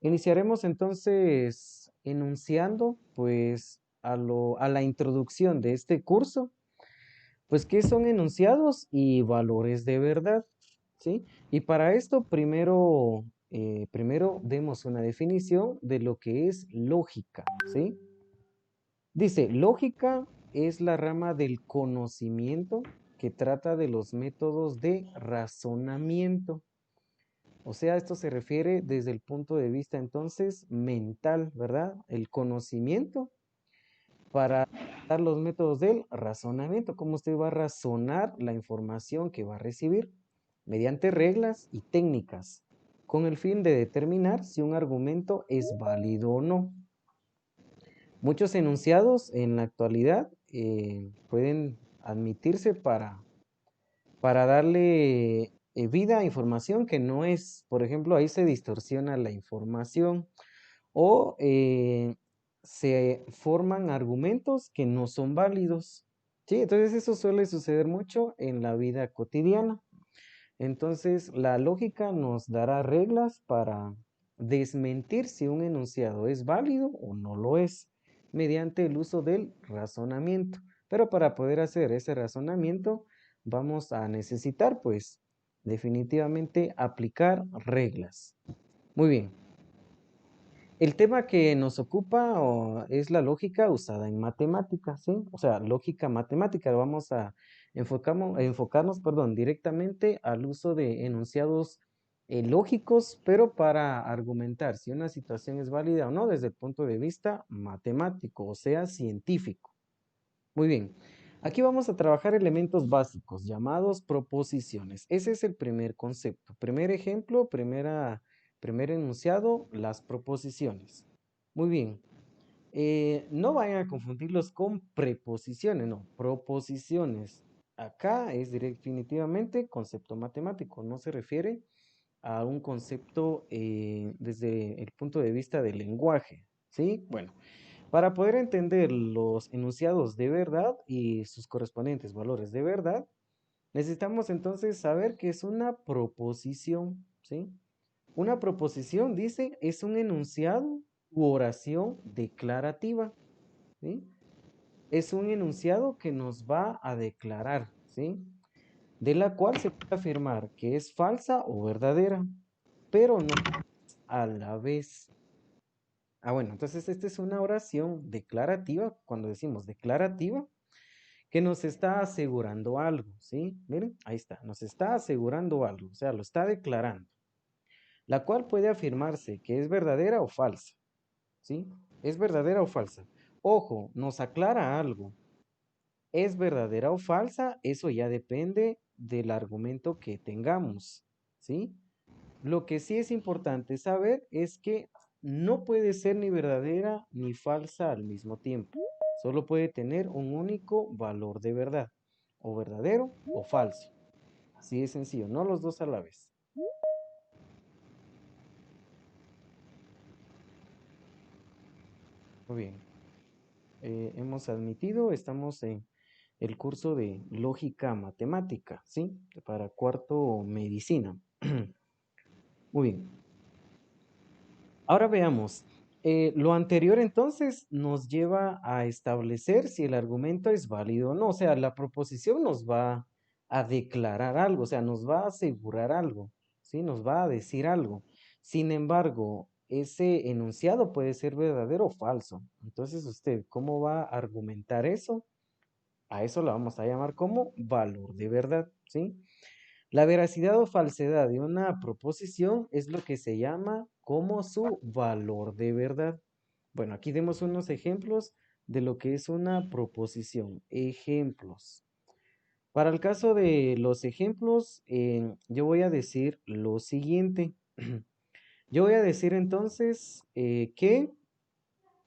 Iniciaremos entonces enunciando pues a la introducción de este curso, pues qué son enunciados y valores de verdad, ¿sí? Y para esto primero demos una definición de lo que es lógica, ¿sí? Dice, lógica es la rama del conocimiento que trata de los métodos de razonamiento. O sea, esto se refiere desde el punto de vista entonces mental, ¿verdad? El conocimiento para dar los métodos del razonamiento, cómo usted va a razonar la información que va a recibir mediante reglas y técnicas, con el fin de determinar si un argumento es válido o no. Muchos enunciados en la actualidad pueden admitirse para darle vida a información que no es. Por ejemplo, ahí se distorsiona la información o se forman argumentos que no son válidos. Sí, entonces eso suele suceder mucho en la vida cotidiana. Entonces, la lógica nos dará reglas para desmentir si un enunciado es válido o no lo es, mediante el uso del razonamiento. Pero para poder hacer ese razonamiento, vamos a necesitar, pues, definitivamente aplicar reglas. Muy bien. El tema que nos ocupa es la lógica usada en matemáticas, ¿sí? O sea, lógica matemática. Vamos a enfocarnos, perdón, directamente al uso de enunciados lógicos, pero para argumentar si una situación es válida o no desde el punto de vista matemático, o sea, científico. Muy bien. Aquí vamos a trabajar elementos básicos llamados proposiciones. Ese es el primer concepto. Primer ejemplo, primer enunciado, las proposiciones. Muy bien. No vayan a confundirlos con preposiciones, no, proposiciones. Acá es definitivamente concepto matemático, no se refiere a un concepto desde el punto de vista del lenguaje, ¿sí? Bueno, para poder entender los enunciados de verdad y sus correspondientes valores de verdad, necesitamos entonces saber qué es una proposición, ¿sí? Una proposición, dice, es un enunciado u oración declarativa, ¿sí? Es un enunciado que nos va a declarar, ¿sí? De la cual se puede afirmar que es falsa o verdadera, pero no a la vez. Bueno, entonces esta es una oración declarativa, cuando decimos declarativa, que nos está asegurando algo, ¿sí? Miren, ahí está, nos está asegurando algo, o sea, lo está declarando, la cual puede afirmarse que es verdadera o falsa, ¿sí? Es verdadera o falsa. Ojo, nos aclara algo. ¿Es verdadera o falsa? Eso ya depende del argumento que tengamos, ¿sí? Lo que sí es importante saber es que no puede ser ni verdadera ni falsa al mismo tiempo. Solo puede tener un único valor de verdad, o verdadero o falso. Así es sencillo, no los dos a la vez. Muy bien. Hemos admitido, estamos en el curso de lógica matemática, ¿sí? Para cuarto medicina. Muy bien. Ahora veamos. Lo anterior entonces nos lleva a establecer si el argumento es válido o no. O sea, la proposición nos va a declarar algo, o sea, nos va a asegurar algo, ¿sí? Nos va a decir algo. Sin embargo, ese enunciado puede ser verdadero o falso. Entonces, usted, ¿cómo va a argumentar eso? A eso lo vamos a llamar como valor de verdad, ¿sí? La veracidad o falsedad de una proposición es lo que se llama como su valor de verdad. Bueno, aquí demos unos ejemplos de lo que es una proposición. Ejemplos. Para el caso de los ejemplos, yo voy a decir lo siguiente. Yo voy a decir entonces que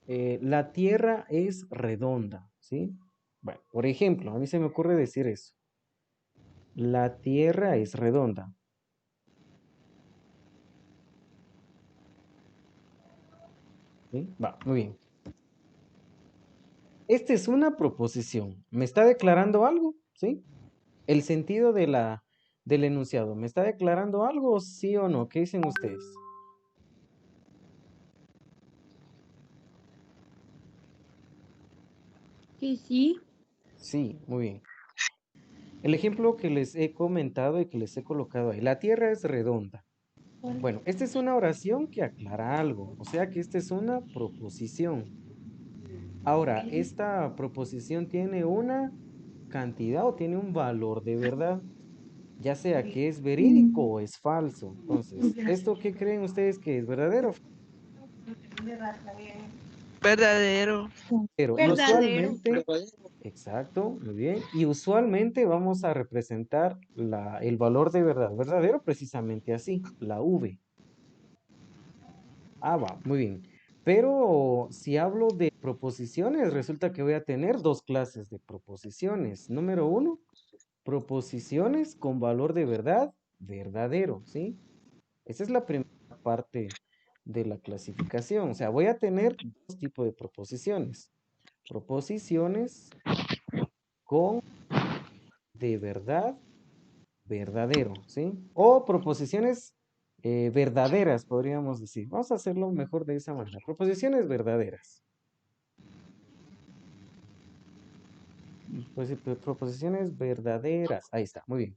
la Tierra es redonda, ¿sí? Bueno, por ejemplo, a mí se me ocurre decir eso. La Tierra es redonda. ¿Sí? Va, muy bien. Esta es una proposición. ¿Me está declarando algo? ¿Sí? El sentido del enunciado. ¿Me está declarando algo, sí o no? ¿Qué dicen ustedes? Que sí. Sí, muy bien. El ejemplo que les he comentado y que les he colocado ahí, la Tierra es redonda. Bueno, esta es una oración que aclara algo, o sea que esta es una proposición. Ahora, esta proposición tiene una cantidad o tiene un valor de verdad, ya sea que es verídico o es falso. Entonces, ¿esto qué creen ustedes que es verdadero? Verdadero. Pero, y Verdadero. usualmente, exacto, muy bien, y usualmente vamos a representar el valor de verdad verdadero precisamente así, la V. Ah, va, muy bien. Pero si hablo de proposiciones, resulta que voy a tener dos clases de proposiciones. Número uno, proposiciones con valor de verdad verdadero, ¿sí? Esa es la primera parte de la clasificación. O sea, voy a tener dos tipos de proposiciones. Proposiciones con de verdad verdadero, ¿sí? O proposiciones verdaderas, podríamos decir. Vamos a hacerlo mejor de esa manera. Proposiciones verdaderas. Pues, sí, proposiciones verdaderas. Ahí está, muy bien.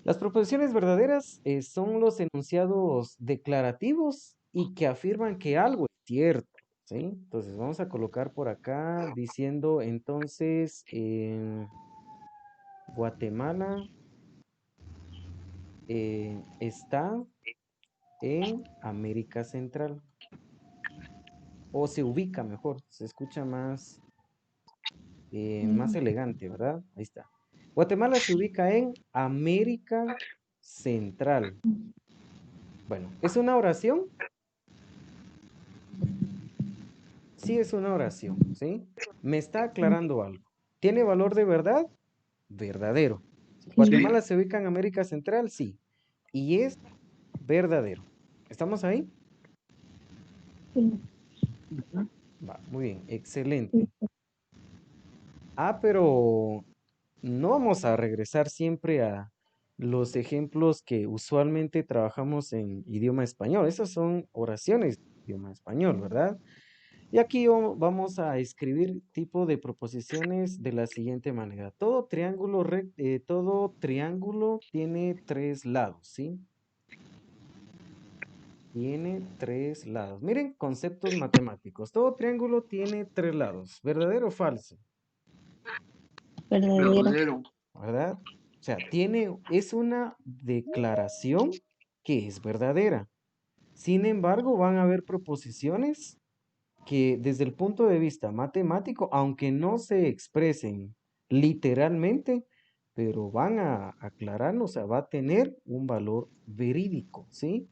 Las proposiciones verdaderas son los enunciados declarativos y que afirman que algo es cierto, ¿sí? Entonces vamos a colocar por acá diciendo entonces Guatemala está en América Central. O se ubica mejor, se escucha más elegante, ¿verdad? Ahí está. Guatemala se ubica en América Central. Bueno, ¿es una oración? Sí, es una oración, ¿sí? Me está aclarando algo. ¿Tiene valor de verdad? Verdadero. Sí. ¿Guatemala se ubica en América Central? Sí. Y es verdadero. ¿Estamos ahí? Va, muy bien, excelente. Ah, pero no vamos a regresar siempre a los ejemplos que usualmente trabajamos en idioma español. Esas son oraciones de idioma español, ¿verdad? Y aquí vamos a escribir tipo de proposiciones de la siguiente manera. Todo triángulo tiene tres lados, ¿sí? Tiene tres lados. Miren, conceptos matemáticos. Todo triángulo tiene tres lados. ¿Verdadero o falso? Verdadero. Verdadero. ¿Verdad? O sea, es una declaración que es verdadera. Sin embargo, van a haber proposiciones que desde el punto de vista matemático, aunque no se expresen literalmente, pero van a aclararnos, o sea, va a tener un valor verídico, ¿sí?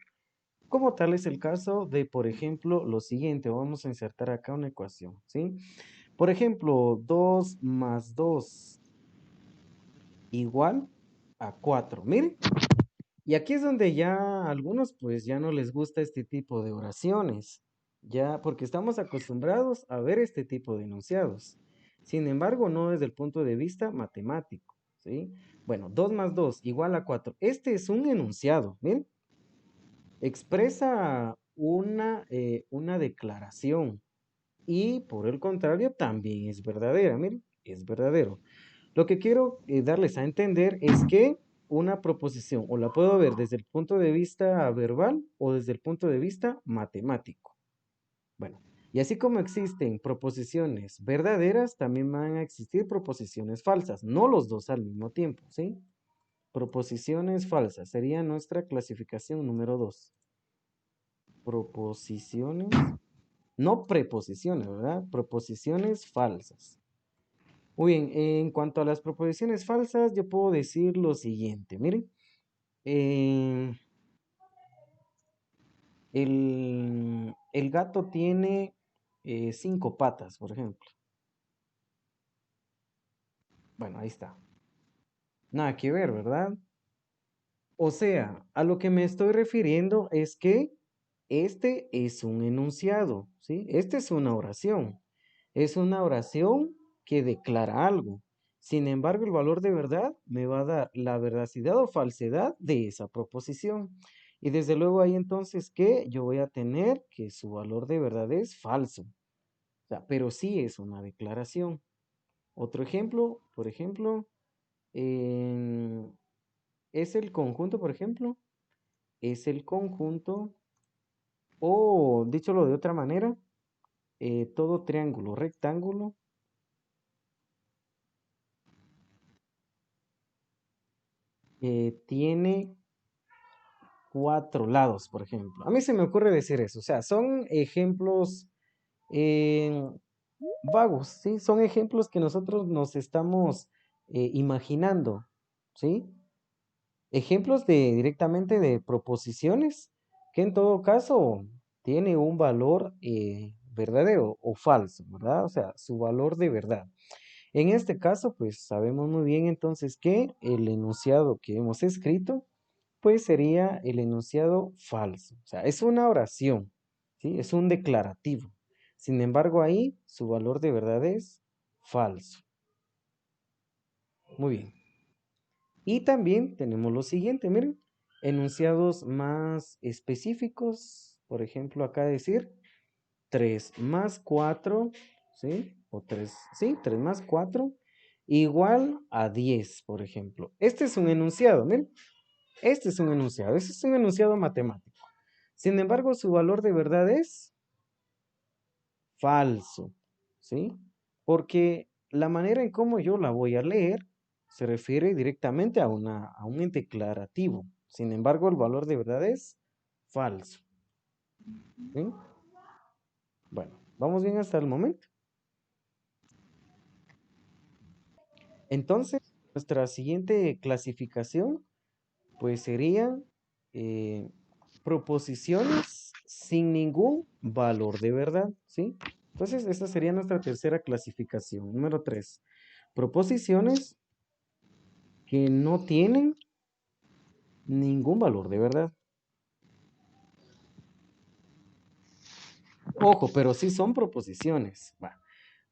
Como tal es el caso de, por ejemplo, lo siguiente, vamos a insertar acá una ecuación, ¿sí? Por ejemplo, 2 más 2 igual a 4. Miren, y aquí es donde ya a algunos pues ya no les gusta este tipo de oraciones, ya porque estamos acostumbrados a ver este tipo de enunciados. Sin embargo, no desde el punto de vista matemático, ¿sí? Bueno, 2 más 2 igual a 4. Este es un enunciado, miren, expresa una declaración y por el contrario también es verdadera, miren, es verdadero. Lo que quiero darles a entender es que una proposición o la puedo ver desde el punto de vista verbal o desde el punto de vista matemático. Bueno, y así como existen proposiciones verdaderas, también van a existir proposiciones falsas, no los dos al mismo tiempo, ¿sí? Proposiciones falsas sería nuestra clasificación número 2. Proposiciones, no preposiciones, ¿verdad? Proposiciones falsas. Muy bien, en cuanto a las proposiciones falsas, yo puedo decir lo siguiente. Miren, eh, el gato tiene 5 patas, por ejemplo. Bueno, ahí está. Nada que ver, ¿verdad? O sea, a lo que me estoy refiriendo es que este es un enunciado, ¿sí? Esta es una oración. Es una oración que declara algo. Sin embargo, el valor de verdad me va a dar la veracidad o falsedad de esa proposición. Y desde luego ahí entonces que yo voy a tener que su valor de verdad es falso. O sea, pero sí es una declaración. Otro ejemplo, por ejemplo, en- es el conjunto, por ejemplo, es el conjunto, o dícholo de otra manera, todo triángulo rectángulo tiene cuatro lados, por ejemplo. A mí se me ocurre decir eso, o sea, son ejemplos eh, vagos, ¿sí? Son ejemplos que nosotros nos estamos imaginando, ¿sí? Ejemplos de directamente de proposiciones que en todo caso tiene un valor verdadero o falso, ¿verdad? O sea, su valor de verdad. En este caso, pues sabemos muy bien entonces que el enunciado que hemos escrito, pues sería el enunciado falso. O sea, es una oración, ¿sí? Es un declarativo. Sin embargo, ahí su valor de verdad es falso. Muy bien. Y también tenemos lo siguiente, miren, enunciados más específicos. Por ejemplo, acá decir 3 más 4, ¿sí? O 3, sí, 3 más 4 igual a 10, por ejemplo. Este es un enunciado, miren. Este es un enunciado. Este es un enunciado matemático. Sin embargo, su valor de verdad es falso, ¿sí? Porque la manera en cómo yo la voy a leer se refiere directamente a un declarativo. Sin embargo, el valor de verdad es falso, ¿sí? Bueno, vamos bien hasta el momento. Entonces, nuestra siguiente clasificación, pues sería eh, proposiciones sin ningún valor de verdad, ¿sí? Entonces, esta sería nuestra tercera clasificación. Número 3, proposiciones que no tienen ningún valor de verdad. Ojo, pero sí son proposiciones. Va.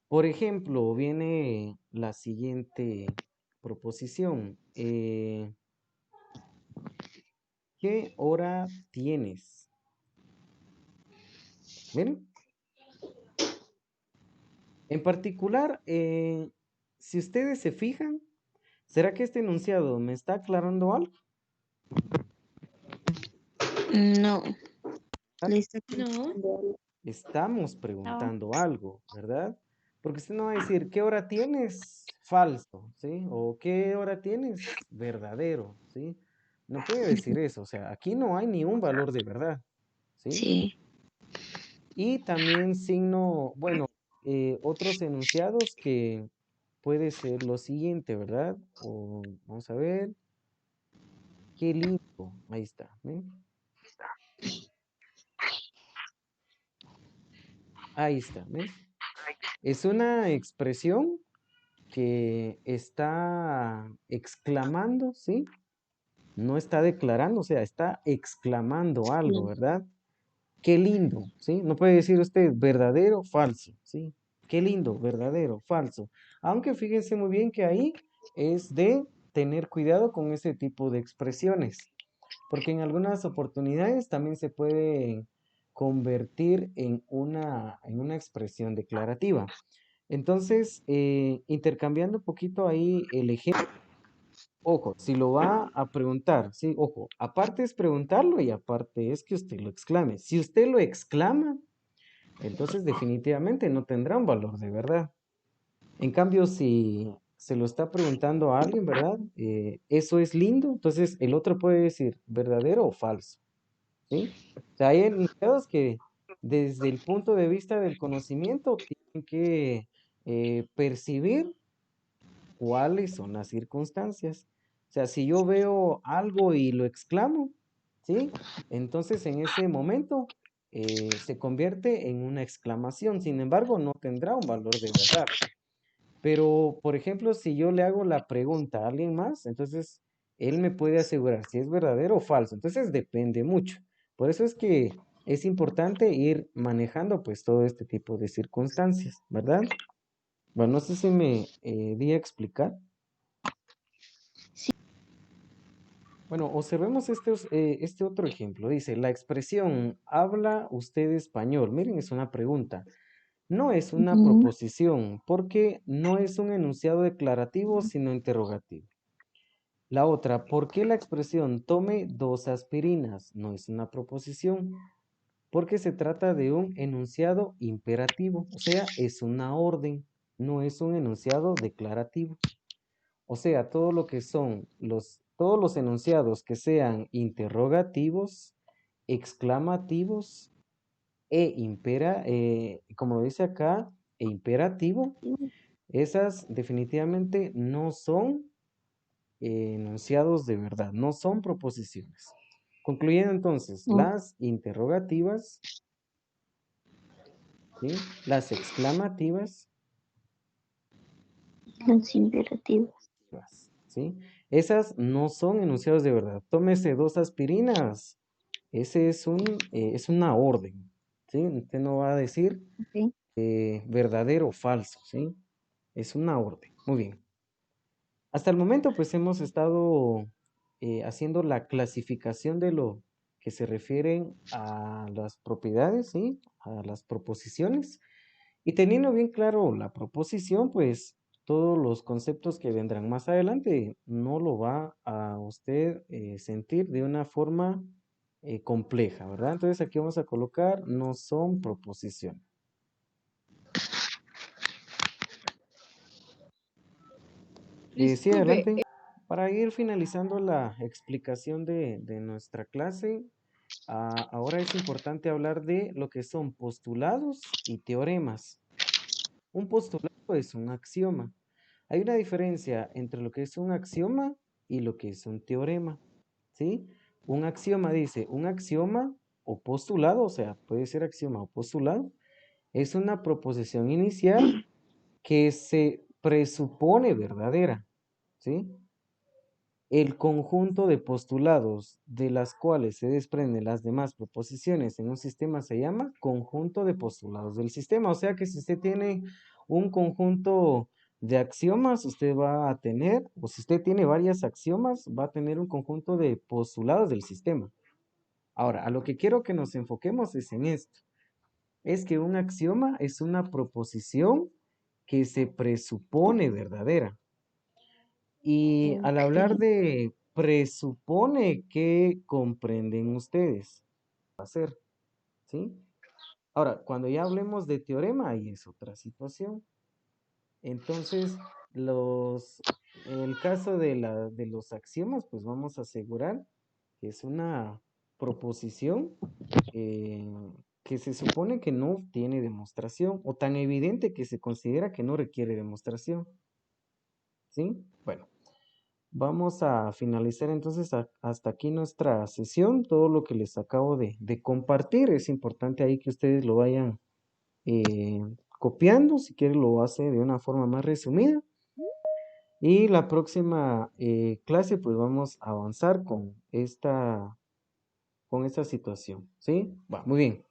Por ejemplo, viene la siguiente proposición. ¿Qué hora tienes? Miren, en particular, si ustedes se fijan, ¿será que este enunciado me está aclarando algo? No, ¿Ah? le está No, preguntando. Estamos no. preguntando algo, ¿verdad? Porque usted no va a decir, ¿qué hora tienes? Falso, ¿sí? O ¿qué hora tienes? Verdadero, ¿sí? No puede decir eso, o sea, aquí no hay ni un valor de verdad, ¿sí? Sí, Y también signo, bueno, otros enunciados que puede ser lo siguiente, ¿verdad? O vamos a ver, qué lindo, ahí está, ¿ven? Ahí está, ¿ven? Es una expresión que está exclamando, ¿sí? No está declarando, o sea, está exclamando algo, no. ¿verdad? Qué lindo, ¿sí? No puede decir usted verdadero, falso, ¿sí? Qué lindo, verdadero, falso. Aunque fíjense muy bien que ahí es de tener cuidado con ese tipo de expresiones, porque en algunas oportunidades también se puede convertir en una expresión declarativa. Entonces, intercambiando un poquito ahí el ejemplo, ojo, si lo va a preguntar, sí, ojo, aparte es preguntarlo y aparte es que usted lo exclame. Si usted lo exclama, entonces definitivamente no tendrá un valor de verdad. En cambio, si se lo está preguntando a alguien, ¿verdad? Eso es lindo, entonces el otro puede decir verdadero o falso, ¿sí? O sea, hay enunciados que desde el punto de vista del conocimiento tienen que percibir cuáles son las circunstancias. O sea, si yo veo algo y lo exclamo, ¿sí? Entonces en ese momento se convierte en una exclamación. Sin embargo, no tendrá un valor de verdad. Pero, por ejemplo, si yo le hago la pregunta a alguien más, entonces él me puede asegurar si es verdadero o falso. Entonces depende mucho. Por eso es que es importante ir manejando pues todo este tipo de circunstancias, ¿verdad? Bueno, no sé si me di a explicar. Sí, Bueno, observemos este otro ejemplo. Dice, la expresión ¿habla usted español? Miren, es una pregunta. No es una Ujú. proposición porque no es un enunciado declarativo, sino interrogativo. La otra, ¿por qué la expresión tome 2 aspirinas? No es una proposición, porque se trata de un enunciado imperativo, o sea, es una orden, no es un enunciado declarativo. O sea, todo lo que son todos los enunciados que sean interrogativos, exclamativos como lo dice acá, e imperativo, esas definitivamente no son enunciados de verdad, no son proposiciones. Concluyendo entonces, No, las interrogativas, ¿sí? Las exclamativas, los imperativos. ¿sí? Esas no son enunciados de verdad. Tómese 2 aspirinas. Ese es una orden, ¿sí? Usted no va a decir Ok. verdadero o falso, ¿sí? Es una orden. Muy bien. Hasta el momento, pues hemos estado haciendo la clasificación de lo que se refieren a las propiedades, ¿sí? A las proposiciones. Y teniendo bien claro la proposición, pues todos los conceptos que vendrán más adelante no lo va a usted sentir de una forma compleja, ¿verdad? Entonces aquí vamos a colocar no son proposiciones. Sí, Disculpe, adelante. Para ir finalizando la explicación de nuestra clase, ahora es importante hablar de lo que son postulados y teoremas. Un postulado es un axioma. Hay una diferencia entre lo que es un axioma y lo que es un teorema, ¿sí? Un axioma dice, un axioma o postulado, o sea, puede ser axioma o postulado, es una proposición inicial que se presupone verdadera, ¿sí? El conjunto de postulados de las cuales se desprenden las demás proposiciones en un sistema se llama conjunto de postulados del sistema. O sea que si usted tiene un conjunto de axiomas, usted va a tener, o si usted tiene varias axiomas, va a tener un conjunto de postulados del sistema. Ahora, a lo que quiero que nos enfoquemos es en esto. Es que un axioma es una proposición que se presupone verdadera. Y al hablar Ok. de presupone que comprenden ustedes, va a ser, ¿sí? Ahora, cuando ya hablemos de teorema, ahí es otra situación. Entonces, el caso de los axiomas, pues vamos a asegurar que es una proposición eh, que se supone que no tiene demostración o tan evidente que se considera que no requiere demostración, ¿sí? Bueno. Vamos a finalizar entonces hasta aquí nuestra sesión. Todo lo que les acabo de compartir es importante ahí que ustedes lo vayan eh, copiando. Si quieren lo hace de una forma más resumida. Y la próxima clase pues vamos a avanzar con esta situación. ¿Sí? Va, muy bien.